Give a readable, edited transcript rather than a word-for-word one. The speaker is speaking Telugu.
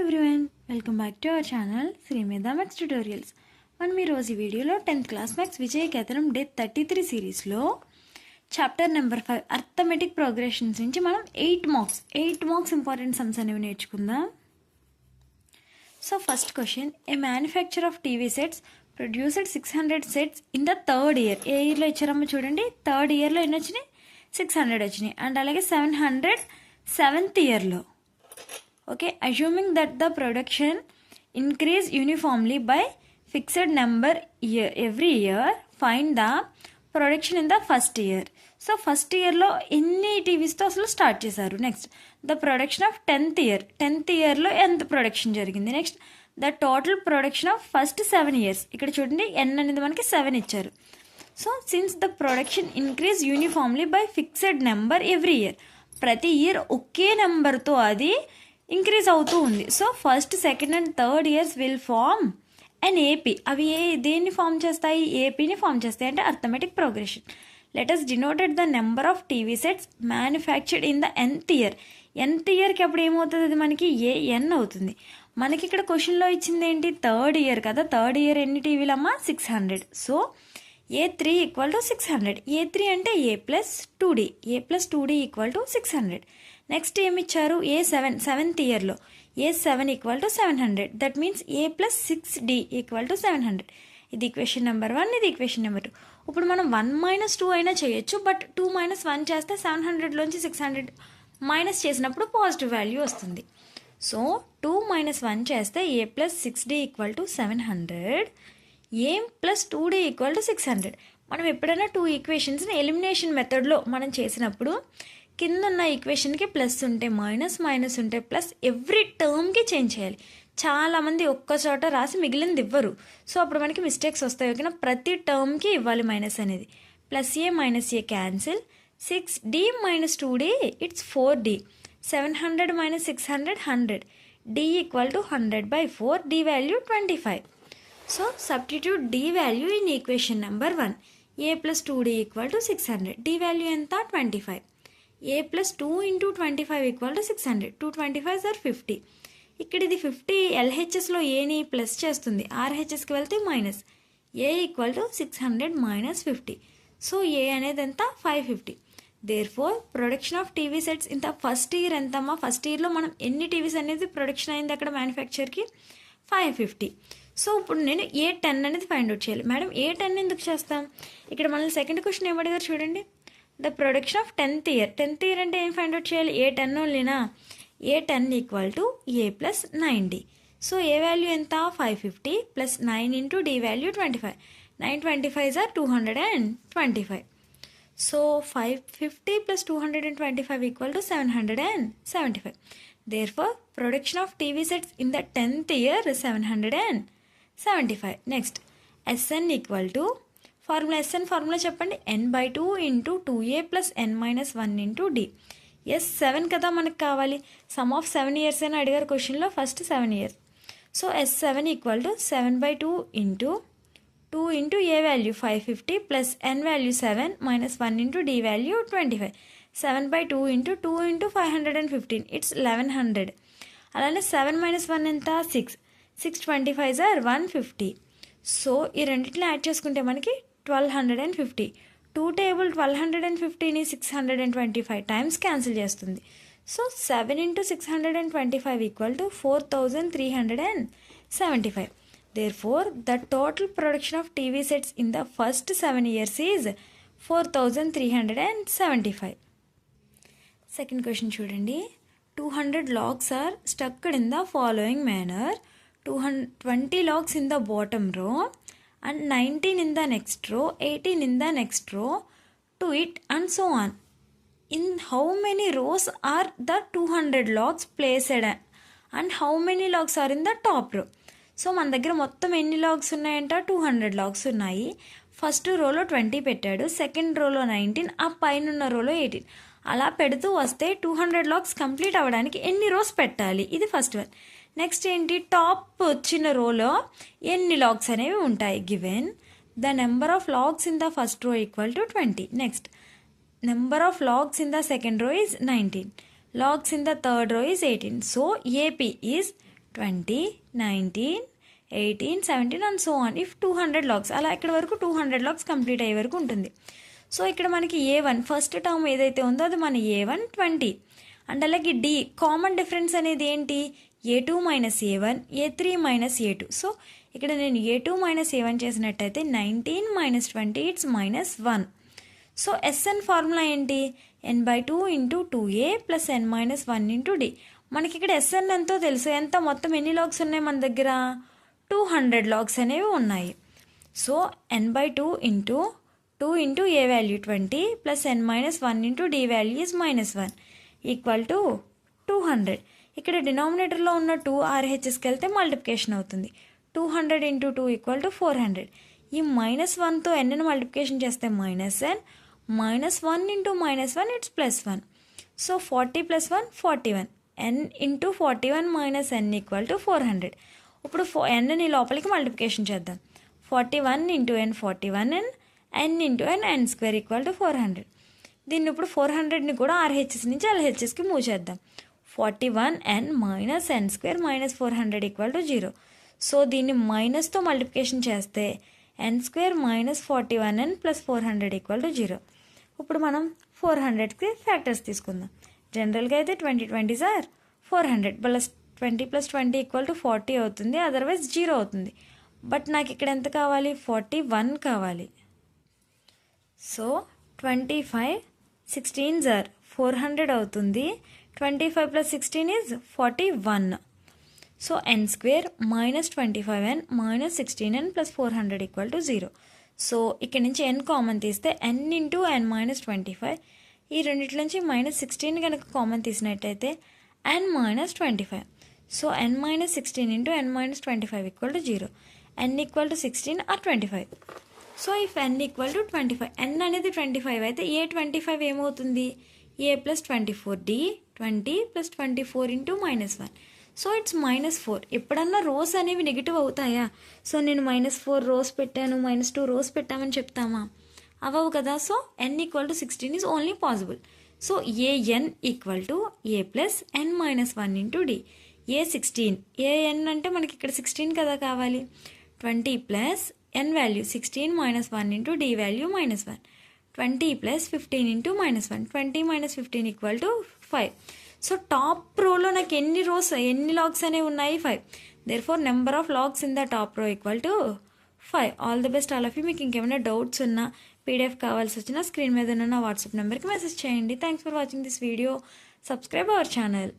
Everyone, welcome back to our channel Sri Medha maths tutorials. మనం ఈరోజు ఈ వీడియోలో 10th క్లాస్ మ్యాథ్స్ విజయ కేతనం డే 33 సిరీస్లో చాప్టర్ నెంబర్ 5 అర్థమెటిక్ ప్రోగ్రెషన్స్ నుంచి మనం 8 మార్క్స్ ఇంపార్టెంట్ సమ్స్ అనేవి నేర్చుకుందాం. So first question, a manufacture of TV sets produced 600 sets in the third year. ఏ ఇయర్లో ఇచ్చారమ్మా చూడండి, థర్డ్ ఇయర్లో ఎన్ని వచ్చినాయి, 600 వచ్చినాయి. అండ్ అలాగే 700 7th ఇయర్లో. Okay, assuming that the production increase uniformly by fixed number every year, find the production in the first year. So first year lo ఎన్ని టీవీస్ తో అసలు స్టార్ట్ చేశారు. Next the production of 10th year లో ఎంత ప్రొడక్షన్ జరిగింది. Next the total production of first 7 years. ఇక్కడ చూడండి n అనేది మనకి 7 ఇచ్చారు. So since the production increase uniformly by fixed number every year, ప్రతి ఇయర్ ఒకే నెంబర్తో అది ఇంక్రీజ్ అవుతూ ఉంది. So first, second and third years will form and AP. అవి దేన్ని ఫామ్ చేస్తాయి, ఏపీని ఫామ్ చేస్తాయి. అంటే arithmetic progression. Let us denoted the number of TV sets manufactured in the nth year. nth ఇయర్కి అప్పుడు ఏమవుతుంది, అది మనకి ఏఎన్ అవుతుంది. మనకి ఇక్కడ క్వశ్చన్లో ఇచ్చింది ఏంటి, థర్డ్ ఇయర్ కదా. థర్డ్ ఇయర్ ఎన్ని టీవీలమ్మా, 600. So A3 equal to 600. A3 అంటే A+2D. A+2D equal to 600. Next ఏమి ఇచ్చారు, A7 7th ఇయర్లో A7 equal to 700. That means A+6D equal to 700. ఇది ఈక్వేషన్ నెంబర్ 1, ఇది ఈక్వేషన్ నెంబర్ 2. ఇప్పుడు మనం 1 - 2 అయినా చేయొచ్చు, బట్ 2 - 1 చేస్తే 700లోంచి 600 మైనస్ చేసినప్పుడు పాజిటివ్ వాల్యూ వస్తుంది. సో 2 - 1 చేస్తే A+6D equal to 700, A+2D equal to 600. మనం ఎప్పుడైనా 2 ఈక్వేషన్స్ని ఎలిమినేషన్ మెథడ్లో మనం చేసినప్పుడు కింద ఉన్న ఈక్వేషన్కి ప్లస్ ఉంటే మైనస్, మైనస్ ఉంటే ప్లస్, ఎవ్రీ టర్మ్కి చేంజ్ చేయాలి. చాలామంది ఒక్క చోట రాసి మిగిలింది ఇవ్వరు. సో అప్పుడు మనకి మిస్టేక్స్ వస్తాయి. ఓకేనా, ప్రతి టర్మ్కి ఇవ్వాలి మైనస్ అనేది. +A - A cancel. 6D - 2D it's 4D. 700 - 600 100. D equal to 100/4. D value 25. So substitute D value in equation number 1. A+2D equal to 600. D value ఎంత, 25. A+2 × 25 equal to 600. 2 25s are 50. ఇక్కడ ఇది 50 LHSలో ఏని ప్లస్ చేస్తుంది, RHSకి వెళ్తే minus. A equal to 600 - 50. So A అనేది ఎంత, 550. Therefore production of TV sets ఇంత ఫస్ట్ ఇయర్ ఎంతమ్మా, ఫస్ట్ ఇయర్లో మనం ఎన్ని టీవీస్ అనేది ప్రొడక్షన్ అయింది అక్కడ మ్యానుఫ్యాక్చర్కి, 550. సో ఇప్పుడు నేను A10 అనేది ఫైండ్ అవుట్ చేయాలి. మేడం A10 ఎందుకు చేస్తాం, ఇక్కడ మనల్ని సెకండ్ క్వశ్చన్ ఏమడిగారు చూడండి, the production of 10th year. 10th year అంటే ఏం ఫైండ్ అవుట్ చేయాలి, A10 ఓన్లీనా. A10 equal to A+9D. So A value ఎంత, 550 + 9 × D value 25. 9 25s are 225. So 550 + 225 equal to 775. Therefore production of TV sets in the 10th year 775. Next SN equal to formula, SN formula చెప్పండి, n/2 × 2A + n - 1 × D. S7 కదా మనకు కావాలి. సమ్ ఆఫ్ 7 years అని అడిగారు క్వశ్చన్లో, first 7 years. So S7 equal to 7/2 × 2 × A value 550 + n value 7 - 1 × D value 25. 7/2 × 2 × 515 it's 1100. అలానే 7 - 1 ఎంత, 6. 6 25s are 150. సో ఈ రెండింటిని యాడ్ చేసుకుంటే మనకి 1250. 2 టేబుల్ 1250ని 625 టైమ్స్ క్యాన్సిల్ చేస్తుంది. So 7 × 625 equal to 4375. Therefore the total production of TV sets in the first 7 years is 4375. Second question చూడండి, 200 logs are stuck in the following manner. 20 logs in the bottom row and 19 in the next row, 18 in the next row to it, and so on. In how many rows are the 200 logs placed and how many logs are in the top row? So మన దగ్గర మొత్తం ఎన్ని లాగ్స్ ఉన్నాయంట, 200 లాగ్స్ ఉన్నాయి. ఫస్ట్ రోలో 20 పెట్టాడు, సెకండ్ రోలో 19, ఆ పైన ఉన్న రోలో 18. అలా పెడుతూ వస్తే 200 లాగ్స్ కంప్లీట్ అవ్వడానికి ఎన్ని రోస్ పెట్టాలి, ఇది ఫస్ట్ వన్. నెక్స్ట్ ఏంటి, టాప్ వచ్చిన రోలో ఎన్ని లాగ్స్ అనేవి ఉంటాయి. Given the number of logs in the first row equal to 20. Next number of logs in the second row is 19. Logs in the third row is 18. So AP is 20, 19, 18, 17 and so on. If 200 లాగ్స్, అలా ఇక్కడ వరకు 200 లాగ్స్ కంప్లీట్ అయ్యే వరకు ఉంటుంది. సో ఇక్కడ మనకి A1 ఫస్ట్ టర్మ్ ఏదైతే ఉందో అది మన A1 20. అండ్ అలాగే D కామన్ డిఫరెన్స్ అనేది ఏంటి? A2 minus A1, A3 minus A2. So ఇక్కడ నేను A2 మైనస్ A1 చేసినట్టయితే 19 minus 20 it's -1. So Sn formula ఏంటి? n/2 into 2a plus n minus 1 into d. మనకి ఇక్కడ Sn ఎంతో తెలుసు. ఎంత మొత్తం ఎన్ని లాగ్స్ ఉన్నాయి మన దగ్గర? 200 లాగ్స్ అనేవి ఉన్నాయి. So n/2 into 2 into a value 20 plus n minus 1 into d value is -1 equal to 200. ఇక్కడ డినామినేటర్లో ఉన్న 2 RHSకి వెళ్తే మల్టిప్లికేషన్ అవుతుంది. 200 ఇంటూ 2 ఈక్వల్ టు 400. ఈ -1తో nని మల్టిప్లికేషన్ చేస్తే -n, -1 into -1 it's +1. So 40 + 1 41. n into 41 minus n equal to 400. ఇప్పుడు nని లోపలికి మల్టిప్లికేషన్ చేద్దాం. 41 into n 41n, n into n square equal to 400. దీన్ని ఇప్పుడు 400ని కూడా RHS నుంచి LHSకి మూవ్ చేద్దాం. 41n minus n square minus 400 equal to 0. So దీన్ని మైనస్తో మల్టిప్లికేషన్ చేస్తే n square minus 41n plus 400 equal to 0. ఇప్పుడు మనం 400కి ఫ్యాక్టర్స్ తీసుకుందాం. జనరల్గా అయితే 20 20s are 400 plus 20 + 20 equal to 40 అవుతుంది, అదర్వైజ్ 0 అవుతుంది. బట్ నాకు ఇక్కడ ఎంత కావాలి? 41 కావాలి. సో 25 16s ఆర్ 400 అవుతుంది. 25 + 16 is 41. So n square minus 25n minus 16n plus 400 equal to 0. So ఇక్కడ నుంచి n కామన్ తీస్తే n ఇంటూ n మైనస్ 25, ఈ రెండింటి నుంచి -16 కనుక కామన్ తీసినట్టయితే n minus 25. So n minus 16 into n minus 25 equal to 0. n equal to 16 or 25. So if n equal to 25, n అనేది 25 అయితే ఏ 25 ఏమవుతుంది? a plus 24d 20 plus 24 into -1. So it's -4. ఎప్పుడన్నా రోస్ అనేవి నెగిటివ్ అవుతాయా? సో నేను -4 రోస్ పెట్టాను, -2 రోస్ పెట్టామని చెప్తామా? అవ్వవు కదా. So n equal to 16 is only possible. So an equal to a plus n minus 1 into d. A 16, an అంటే మనకి ఇక్కడ 16 కదా కావాలి. 20 plus n value 16 minus 1 into d value -1. 20 plus 15 into -1. 20 minus 15 equal to 5. So top రోలో నాకు ఎన్ని లాగ్స్ అనేవి ఉన్నాయి? 5. Therefore number of logs in the top రో equal to 5. All the best all of you. మీకు ఇంకేమైనా డౌట్స్ ఉన్నా, పీడిఎఫ్ కావాల్సి వచ్చినా స్క్రీన్ మీద ఉన్న వాట్సాప్ నెంబర్కి మెసేజ్ చేయండి. Thanks for watching this video. Subscribe our channel.